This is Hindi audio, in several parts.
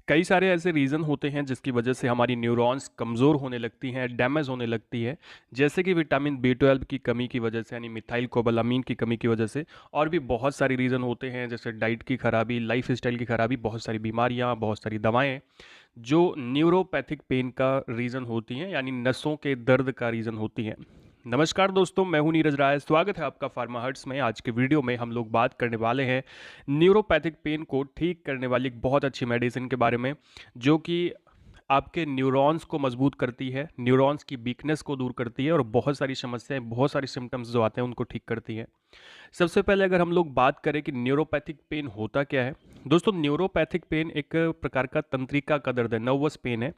कई सारे ऐसे रीज़न होते हैं जिसकी वजह से हमारी न्यूरॉन्स कमज़ोर होने लगती हैं, डैमेज होने लगती है। जैसे कि विटामिन बी 12 की कमी की वजह से, यानी मिथाइल कोबालामीन की कमी की वजह से। और भी बहुत सारे रीज़न होते हैं, जैसे डाइट की खराबी, लाइफ स्टाइल की खराबी, बहुत सारी बीमारियां, बहुत सारी दवाएं, जो न्यूरोपैथिक पेन का रीज़न होती हैं, यानी नसों के दर्द का रीज़न होती हैं। नमस्कार दोस्तों, मैं हूं नीरज राय। स्वागत है आपका फार्मा हर्ट्स में। आज के वीडियो में हम लोग बात करने वाले हैं न्यूरोपैथिक पेन को ठीक करने वाली एक बहुत अच्छी मेडिसिन के बारे में, जो कि आपके न्यूरॉन्स को मजबूत करती है, न्यूरॉन्स की वीकनेस को दूर करती है और बहुत सारी समस्याएं, बहुत सारी सिम्टम्स जो आते हैं उनको ठीक करती है। सबसे पहले अगर हम लोग बात करें कि न्यूरोपैथिक पेन होता क्या है। दोस्तों, न्यूरोपैथिक पेन एक प्रकार का तंत्रिका का दर्द है, नर्वस पेन है।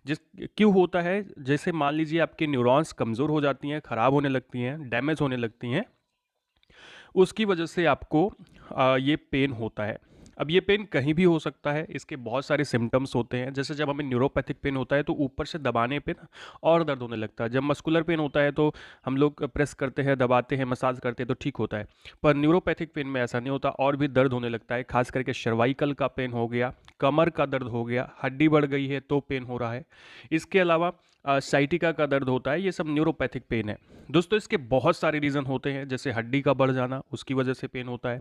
जिस क्यों होता है, जैसे मान लीजिए आपकी न्यूरॉन्स कमज़ोर हो जाती हैं, ख़राब होने लगती हैं, डैमेज होने लगती हैं, उसकी वजह से आपको ये पेन होता है। अब ये पेन कहीं भी हो सकता है, इसके बहुत सारे सिम्टम्स होते हैं। जैसे जब हमें न्यूरोपैथिक पेन होता है तो ऊपर से दबाने पे ना और दर्द होने लगता है। जब मस्कुलर पेन होता है तो हम लोग प्रेस करते हैं, दबाते हैं, मसाज करते हैं तो ठीक होता है। पर न्यूरोपैथिक पेन में ऐसा नहीं होता, और भी दर्द होने लगता है। खास करके सर्वाइकल का पेन हो गया, कमर का दर्द हो गया, हड्डी बढ़ गई है तो पेन हो रहा है। इसके अलावा साइटिका का दर्द होता है। ये सब न्यूरोपैथिक पेन है। दोस्तों, इसके बहुत सारे रीज़न होते हैं, जैसे हड्डी का बढ़ जाना, उसकी वजह से पेन होता है,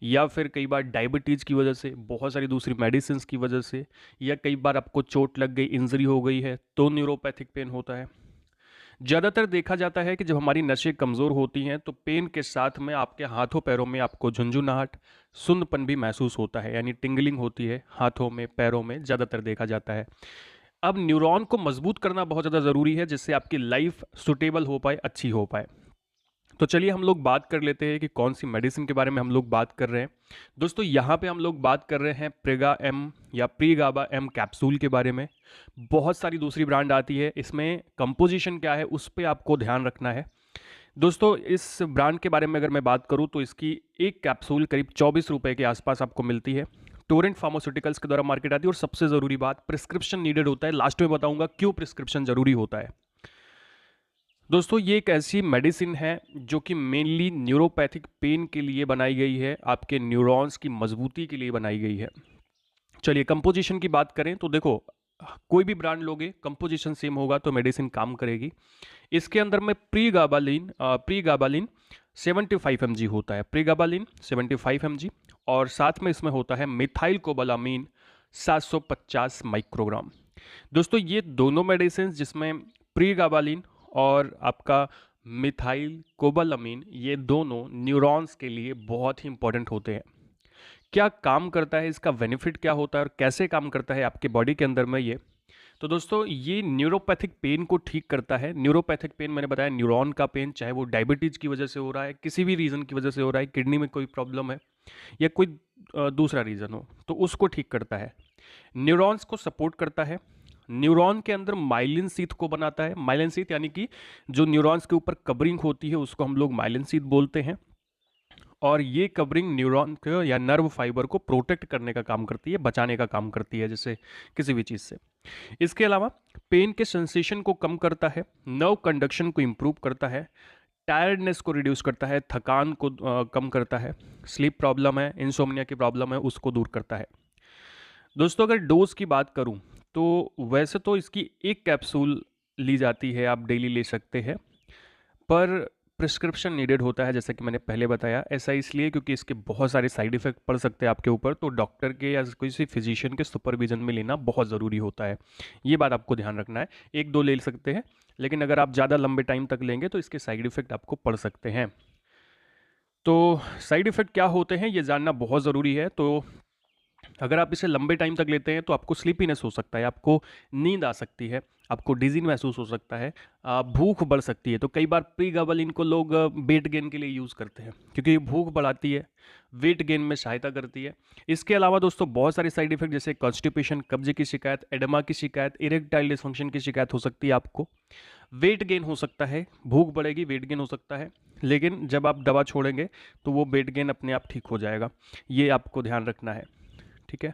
या फिर कई बार डायबिटीज़ की वजह से, बहुत सारी दूसरी मेडिसिन की वजह से, या कई बार आपको चोट लग गई, इंजरी हो गई है तो न्यूरोपैथिक पेन होता है। ज़्यादातर देखा जाता है कि जब हमारी नसें कमज़ोर होती हैं तो पेन के साथ में आपके हाथों पैरों में आपको झुंझुनाहट, सुन्नपन भी महसूस होता है, यानी टिंगलिंग होती है हाथों में, पैरों में, ज़्यादातर देखा जाता है। अब न्यूरॉन को मजबूत करना बहुत ज़्यादा ज़रूरी है, जिससे आपकी लाइफ सुटेबल हो पाए, अच्छी हो पाए। तो चलिए हम लोग बात कर लेते हैं कि कौन सी मेडिसिन के बारे में हम लोग बात कर रहे हैं। दोस्तों, यहाँ पे हम लोग बात कर रहे हैं प्रेगा एम या प्रीगाबा एम कैप्सूल के बारे में। बहुत सारी दूसरी ब्रांड आती है, इसमें कंपोजिशन क्या है उस पर आपको ध्यान रखना है। दोस्तों, इस ब्रांड के बारे में अगर मैं बात करूँ तो इसकी एक कैप्सूल करीब 24 रुपये के आसपास आपको मिलती है। टोरेंट फार्मास्यूटिकल्स के द्वारा मार्केट आती है। और सबसे ज़रूरी बात, प्रिस्क्रिप्शन नीडेड होता है। लास्ट में बताऊंगा क्यों प्रिस्क्रिप्शन ज़रूरी होता है। दोस्तों, ये एक ऐसी मेडिसिन है जो कि मेनली न्यूरोपैथिक पेन के लिए बनाई गई है, आपके न्यूरॉन्स की मजबूती के लिए बनाई गई है। चलिए कंपोजिशन की बात करें तो देखो, कोई भी ब्रांड लोगे, कंपोजिशन सेम होगा तो मेडिसिन काम करेगी। इसके अंदर में प्रीगाबालिन 75 mg होता है, प्रीगाबालिन 75 mg। और साथ में इसमें होता है मिथाइल कोबालामीन 750 माइक्रोग्राम। दोस्तों, ये दोनों मेडिसिन, जिसमें प्रीगाबालिन और आपका मिथाइल कोबालामीन, ये दोनों न्यूरॉन्स के लिए बहुत ही इंपॉर्टेंट होते हैं। क्या काम करता है, इसका बेनिफिट क्या होता है और कैसे काम करता है आपके बॉडी के अंदर में ये। तो दोस्तों, ये न्यूरोपैथिक पेन को ठीक करता है। न्यूरोपैथिक पेन मैंने बताया, न्यूरॉन का पेन, चाहे वो डायबिटीज की वजह से हो रहा है, किसी भी रीज़न की वजह से हो रहा है, किडनी में कोई प्रॉब्लम है या कोई दूसरा रीज़न हो, तो उसको ठीक करता है। न्यूरॉन्स को सपोर्ट करता है। न्यूरॉन के अंदर माइलिन शीथ को बनाता है। माइलिन शीथ यानी कि जो न्यूरॉन्स के ऊपर कवरिंग होती है उसको हम लोग माइलिन शीथ बोलते हैं। और ये कवरिंग न्यूरॉन को या नर्व फाइबर को प्रोटेक्ट करने का काम करती है, बचाने का काम करती है, जैसे किसी भी चीज़ से। इसके अलावा पेन के सेंसेशन को कम करता है, नर्व कंडक्शन को इम्प्रूव करता है, टायर्डनेस को रिड्यूस करता है, थकान को कम करता है, स्लीप प्रॉब्लम है, इंसोम्निया की प्रॉब्लम है, उसको दूर करता है। दोस्तों, अगर डोज की बात करूं तो वैसे तो इसकी एक कैप्सूल ली जाती है, आप डेली ले सकते हैं। पर प्रिस्क्रिप्शन नीडेड होता है, जैसा कि मैंने पहले बताया। ऐसा इसलिए क्योंकि इसके बहुत सारे साइड इफेक्ट पड़ सकते हैं आपके ऊपर, तो डॉक्टर के या किसी फिजिशियन के सुपरविजन में लेना बहुत ज़रूरी होता है। ये बात आपको ध्यान रखना है। एक दो ले सकते हैं, लेकिन अगर आप ज़्यादा लंबे टाइम तक लेंगे तो इसके साइड इफेक्ट आपको पड़ सकते हैं। तो साइड इफेक्ट क्या होते हैं ये जानना बहुत ज़रूरी है। तो अगर आप इसे लंबे टाइम तक लेते हैं तो आपको स्लीपीनेस हो सकता है, आपको नींद आ सकती है, आपको डिजीज महसूस हो सकता है, भूख बढ़ सकती है। तो कई बार प्रीगाबालिन को लोग वेट गेन के लिए यूज़ करते हैं, क्योंकि ये भूख बढ़ाती है, वेट गेन में सहायता करती है। इसके अलावा दोस्तों, बहुत सारे साइड इफेक्ट, जैसे कॉन्स्टिपेशन, कब्जे की शिकायत, एडमा की शिकायत, इरेक्टाइल डिसफंक्शन की शिकायत हो सकती है आपको। वेट गेन हो सकता है, भूख बढ़ेगी, वेट गेन हो सकता है, लेकिन जब आप दवा छोड़ेंगे तो वो वेट गेन अपने आप ठीक हो जाएगा। ये आपको ध्यान रखना है, ठीक है।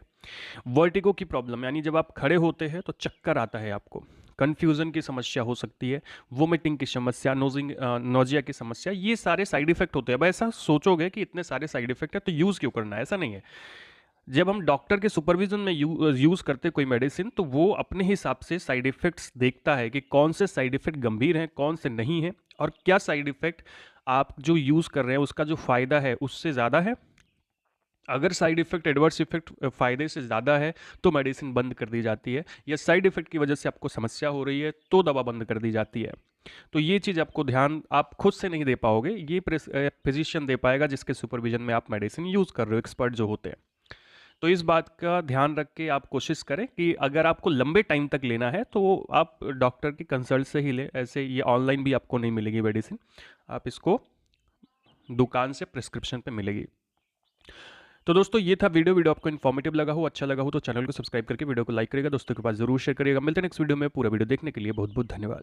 वर्टिगो की प्रॉब्लम, यानी जब आप खड़े होते हैं तो चक्कर आता है आपको, कन्फ्यूजन की समस्या हो सकती है, वोमिटिंग की समस्या, नोजिया की समस्या, ये सारे साइड इफेक्ट होते हैं। अब ऐसा सोचोगे कि इतने सारे साइड इफेक्ट है तो यूज़ क्यों करना है, ऐसा नहीं है। जब हम डॉक्टर के सुपरविजन में यूज़ करते कोई मेडिसिन, तो वो अपने हिसाब से साइड इफ़ेक्ट्स देखता है कि कौन से साइड इफ़ेक्ट गंभीर हैं, कौन से नहीं हैं, और क्या साइड इफ़ेक्ट आप जो यूज़ कर रहे हैं उसका जो फ़ायदा है उससे ज़्यादा है। अगर साइड इफ़ेक्ट, एडवर्स इफ़ेक्ट फ़ायदे से ज़्यादा है तो मेडिसिन बंद कर दी जाती है, या साइड इफ़ेक्ट की वजह से आपको समस्या हो रही है तो दवा बंद कर दी जाती है। तो ये चीज़ आपको ध्यान आप खुद से नहीं दे पाओगे, ये फिजिशियन दे पाएगा जिसके सुपरविजन में आप मेडिसिन यूज़ कर रहे हो, एक्सपर्ट जो होते हैं। तो इस बात का ध्यान रख के आप कोशिश करें कि अगर आपको लंबे टाइम तक लेना है तो आप डॉक्टर की कंसल्ट से ही लें। ऐसे ये ऑनलाइन भी आपको नहीं मिलेगी मेडिसिन, आप इसको दुकान से प्रिस्क्रिप्शन पे मिलेगी। तो दोस्तों ये था वीडियो आपको इन्फॉर्मेटिव लगा हो, अच्छा लगा हो तो चैनल को सब्सक्राइब करके वीडियो को लाइक करिएगा, दोस्तों के पास जरूर शेयर करिएगा। मिलते हैं नेक्स्ट वीडियो में। पूरा वीडियो देखने के लिए बहुत बहुत धन्यवाद।